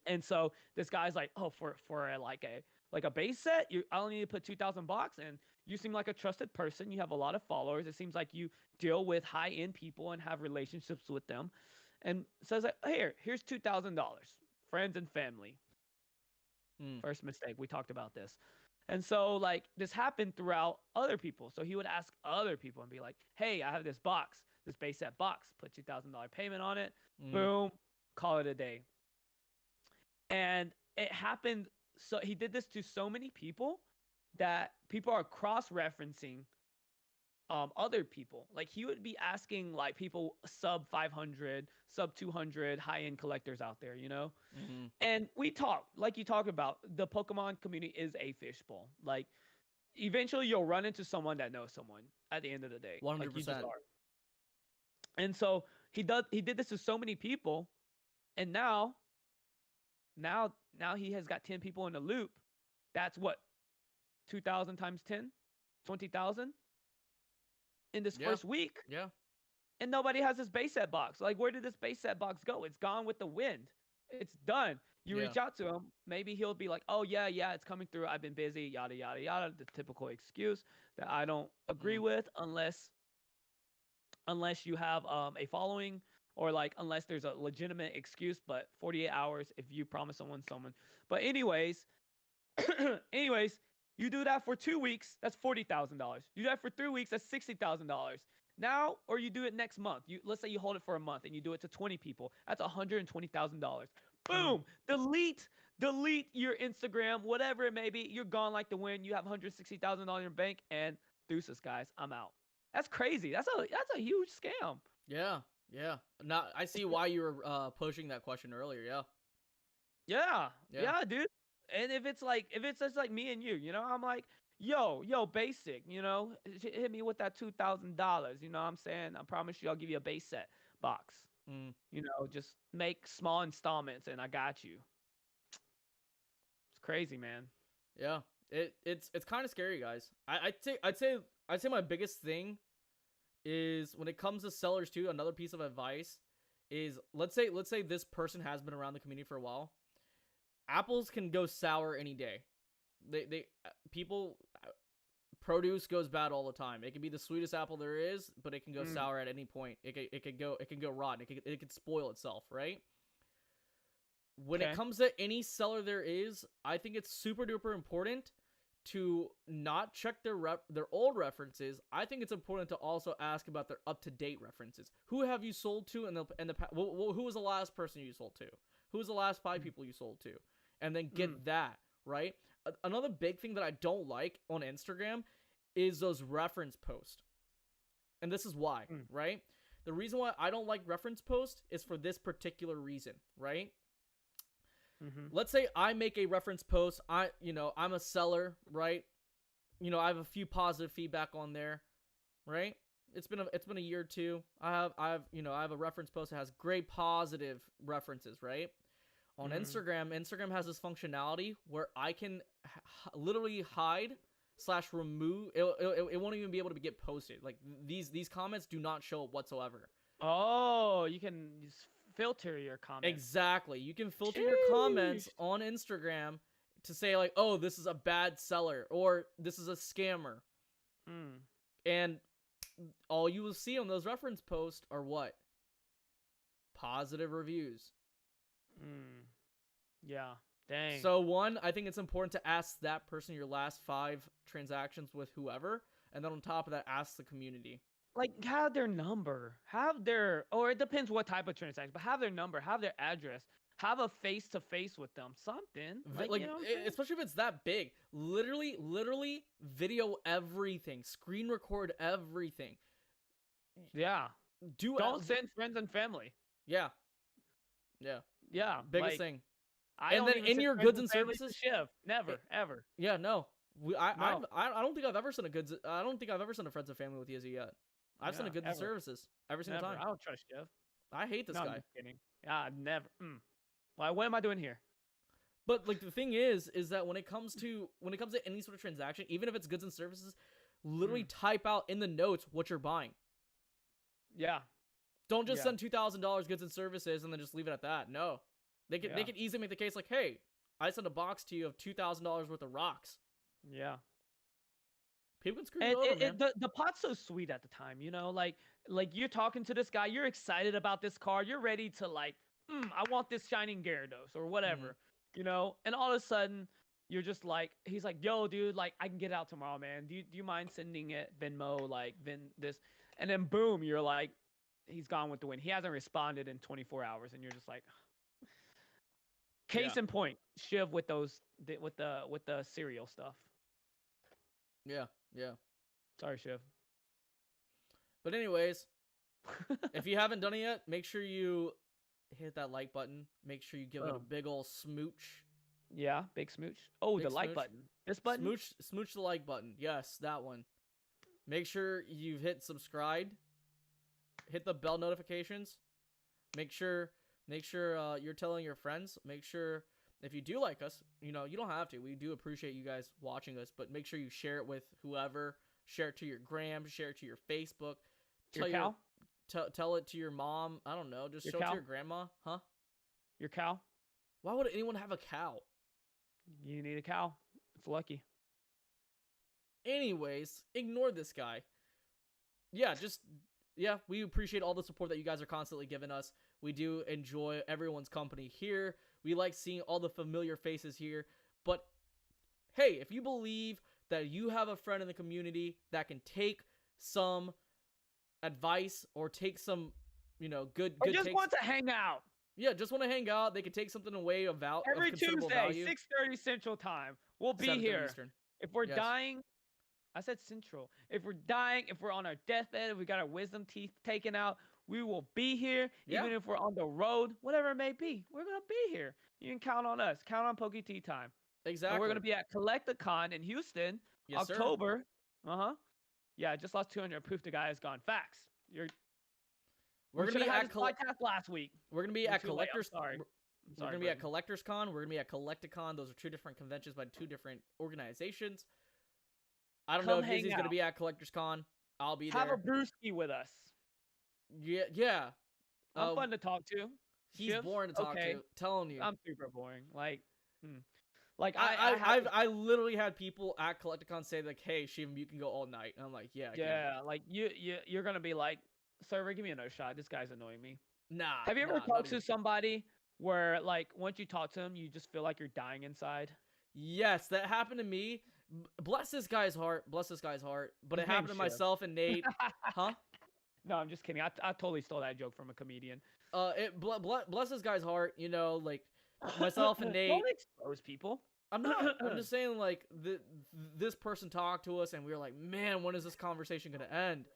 And so this guy's like, oh, for a base set, I only need to put 2,000 bucks, and you seem like a trusted person. You have a lot of followers. It seems like you deal with high end people and have relationships with them. And says like, here's $2,000, friends and family. Mm. First mistake. We talked about this. And so like this happened throughout other people. So he would ask other people and be like, hey, I have this box, this base set box, put $2,000 payment on it. Mm. Boom, call it a day. And it happened. So he did this to so many people that people are cross-referencing other people. Like he would be asking like people sub 500, sub 200 high-end collectors out there, you know? Mm-hmm. And we talk, like you talk about, the Pokemon community is a fishbowl. Like eventually you'll run into someone that knows someone at the end of the day. 100%. Like you just are. And so he did this to so many people, and now he has got 10 people in the loop. That's what, 2,000 times 10, 20,000 in this first week. Yeah. And nobody has this base set box. Like, where did this base set box go? It's gone with the wind. It's done. You reach out to him, maybe he'll be like, oh yeah, it's coming through. I've been busy, yada yada yada. The typical excuse that I don't agree with, unless you have a following, or like unless there's a legitimate excuse. But 48 hours if you promise someone. But anyways, you do that for 2 weeks, that's $40,000. You do that for 3 weeks, that's $60,000. Now, or you do it next month. Let's say you hold it for a month and you do it to 20 people. That's $120,000. Boom! Delete your Instagram, whatever it may be. You're gone like the wind. You have $160,000 in your bank, and deuces, guys. I'm out. That's crazy. That's a huge scam. Yeah. Now I see why you were pushing that question earlier. Yeah, dude. And if it's just like me and you, you know, I'm like, yo, basic, you know, hit me with that $2,000. You know what I'm saying? I promise you, I'll give you a base set box. You know, just make small installments, and I got you. It's crazy, man. Yeah, it's kind of scary, guys. I'd say my biggest thing is when it comes to sellers too. Another piece of advice is let's say this person has been around the community for a while. Apples can go sour any day. Produce goes bad all the time. It can be the sweetest apple there is, but it can go sour at any point. It can go rotten. It can spoil itself, right? When it comes to any seller there is, I think it's super duper important to not check their old references. I think it's important to also ask about their up-to-date references. Who have you sold to in the who was the last person you sold to? Who was the last 5 people you sold to? And then get that, right? Another big thing that I don't like on Instagram is those reference posts. And this is why, right? The reason why I don't like reference posts is for this particular reason, right? Let's say I make a reference post. I'm a seller, right? I have a few positive feedback on there, right? It's been a year or two. I have a reference post that has great positive references, right? On Instagram has this functionality where I can literally hide / remove. It won't even be able to get posted. Like these comments do not show up whatsoever. Oh, you can just filter your comments. Exactly. You can filter your comments on Instagram to say like, oh, this is a bad seller or this is a scammer. And all you will see on those reference posts are what? Positive reviews. Yeah. Dang. So one, I think it's important to ask that person your last 5 transactions with whoever, and then on top of that, ask the community. Like, have their number, or it depends what type of transaction, but have their number, have their address, have a face-to-face with them, something. Like especially if it's that big. Literally video everything, screen record everything. Yeah. Don't send friends and family. Yeah. Biggest thing. And then in your goods and services, Shiv, never, ever. Yeah, no. I don't think I've ever sent a friends and family with Yizzy yet. I've sent a goods and services every single time. I don't trust Shiv. I hate this guy. I'm just kidding. Never. Why? What am I doing here? But like the thing is that when it comes to any sort of transaction, even if it's goods and services, literally type out in the notes what you're buying. Yeah. Don't just send $2,000 goods and services and then just leave it at that. No. They can easily make the case like, hey, I sent a box to you of $2,000 worth of rocks. Yeah. People can screw you over, man. The pot's so sweet at the time, like you're talking to this guy, you're excited about this car, you're ready to like, I want this shining Gyarados or whatever, and all of a sudden you're just like, he's like, yo, dude, like I can get out tomorrow, man. Do you mind sending it Venmo, like this, and then boom, you're like, he's gone with the wind. He hasn't responded in 24 hours, and you're just like. Case in point, Shiv with the cereal stuff. Yeah. Sorry, Shiv. But anyways, if you haven't done it yet, make sure you hit that like button. Make sure you give it a big ol' smooch. Yeah, big smooch. Oh, big the like button. This button? Smooch the like button. Yes, that one. Make sure you've hit subscribe. Hit the bell notifications. Make sure you're telling your friends. Make sure if you do like us, you don't have to. We do appreciate you guys watching us, but make sure you share it with whoever. Share it to your gram. Share it to your Facebook. Tell it to your mom. I don't know. Just show it to your grandma. Huh? Your cow? Why would anyone have a cow? You need a cow. It's lucky. Anyways, ignore this guy. We appreciate all the support that you guys are constantly giving us. We do enjoy everyone's company here. We like seeing all the familiar faces here. But hey, if you believe that you have a friend in the community that can take some advice or take some, good or just want to hang out. Yeah, just want to hang out. They can take something away of value. Every Tuesday, 6:30 Central Time. We'll be here. Eastern. If we're dying, I said Central. If we're dying, if we're on our deathbed, if we got our wisdom teeth taken out, we will be here. Yeah. Even if we're on the road, whatever it may be, we're going to be here. You can count on us. Count on Poke Tea Time. Exactly. And we're going to be at Collecticon in Houston, October. Sir. Yeah, I just lost 200 proof the guy has gone. Facts. We're going to be at podcast last week. We're going to be at Collectors. Sorry. We're going to be at Collectors Con. We're going to be at Collecticon. Those are 2 different conventions by 2 different organizations. I don't know if Izzy's going to be at Collectors Con. I'll be there. Have a brewski with us. Yeah. I'm fun to talk to. He's boring to talk to. Telling you. I'm super boring. Like I literally had people at Collecticon say like, "Hey, Shivam, you can go all night." And I'm like, "Yeah." Like you're gonna be like, "Server, give me another shot. This guy's annoying me." Nah. Have you ever talked to somebody where like once you talk to them, you just feel like you're dying inside? Yes, that happened to me. Bless this guy's heart. Bless this guy's heart. But His it happened to name's Shiv. myself and Nate. Huh? No, I'm just kidding. I totally stole that joke from a comedian. Bless this guy's heart. You know, like myself and Nate. Don't expose people. I'm not. I'm just saying, like this person talked to us, and we were like, man, when is this conversation gonna end?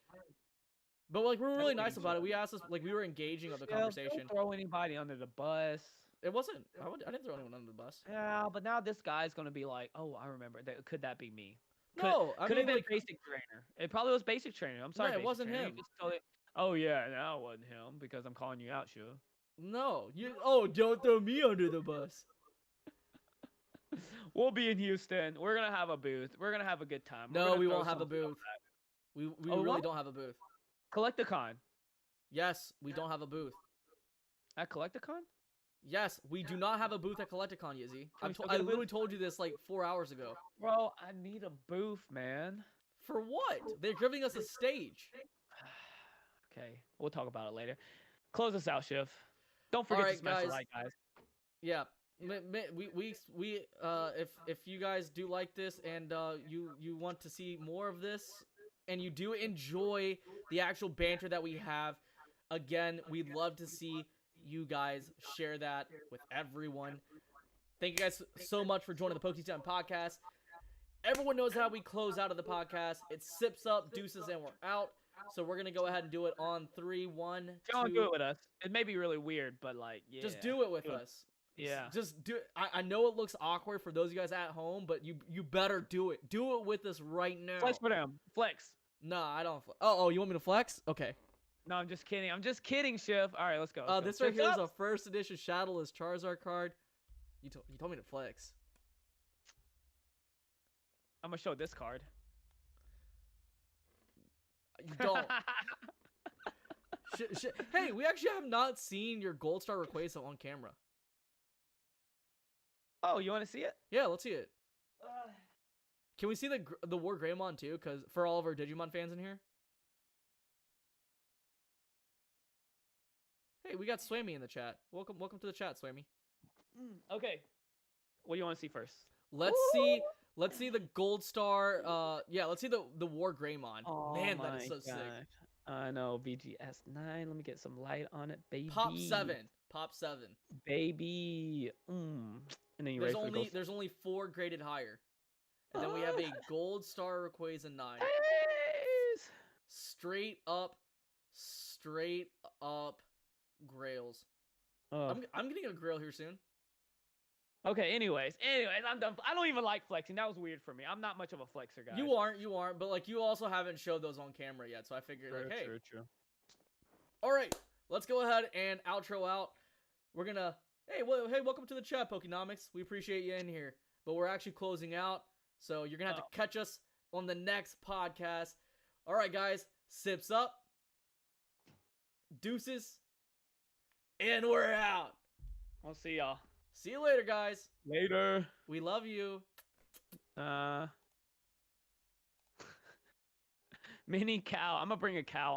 But like, we were really nice about it. We asked us, like, we were engaging of the conversation. Don't throw anybody under the bus. It wasn't. I didn't throw anyone under the bus. Yeah, but now this guy's gonna be like, oh, I remember. Could that be me? No, I could mean, have been like, basic trainer. It probably was basic trainer. I'm sorry. No, it Basic wasn't trainer. him. You just totally, oh yeah, no, it wasn't him because I'm calling you out, Shiv. no, you. Oh, don't throw me under the bus. We'll be in Houston. We're gonna have a booth. We're gonna have a good time. No, we won't have a booth. We really don't have a booth. Collecticon. Yes, we don't have a booth. At Collecticon? Yes, we do not have a booth at Collecticon, Yizzy. Can we still I get a literally booth? told you this like 4 hours ago. Bro, I need a booth, man. For what? They're giving us a stage. Okay, we'll talk about it later. Close us out, Shiv. Don't forget to Alright, smash the guys. like, guys. Yeah. If you guys do like this and you want to see more of this and you do enjoy the actual banter that we have, again, we'd love to see you guys share that with everyone. Thank you guys so much for joining the PokeTime podcast. Everyone knows how we close out of the podcast. It's sips up, deuces, and we're out. So we're gonna go ahead and do it on 3, 1, 2. Don't do it with us. It may be really weird, but like, yeah. Just do it with us. Yeah. Just do it. I know it looks awkward for those of you guys at home, but you better do it. Do it with us right now. Flex for them. Flex. No, I don't. Oh, you want me to flex? Okay. No, I'm just kidding. I'm just kidding, Shiv. All right, let's go. Let's go. This right Shift here is up. a first edition Shadowless Charizard card. You told me to flex. I'm gonna show this card. You don't. Hey, we actually have not seen your Gold Star Rayquaza on camera. Oh, you want to see it? Yeah, let's see it. Can we see the War Greymon too? Because for all of our Digimon fans in here. Hey, we got Swammy in the chat. Welcome to the chat, Swammy. Okay. What do you want to see first? Let's see the Gold Star. Yeah, let's see the War Greymon. Oh, Man, that is so sick. I know, BGS9. Let me get some light on it, baby. Pop 7. Baby. And then you There's only 4 graded higher. And then we have a Gold Star Rayquaza 9. Nice. Straight up Grails. I'm getting a Grail here soon. Okay, anyways, I'm done. I don't even like flexing. That was weird for me. I'm not much of a flexer, guys. You aren't, but like you also haven't showed those on camera yet, so I figured hey. True. All right, let's go ahead and outro out. We're gonna hey, welcome to the chat, Pokenomics. We appreciate you in here, but we're actually closing out, so you're gonna have to catch us on the next podcast. All right, guys, sips up, deuces, and we're out. We'll see y'all. See you later, guys. Later. We love you. Mini cow. I'm gonna bring a cow on.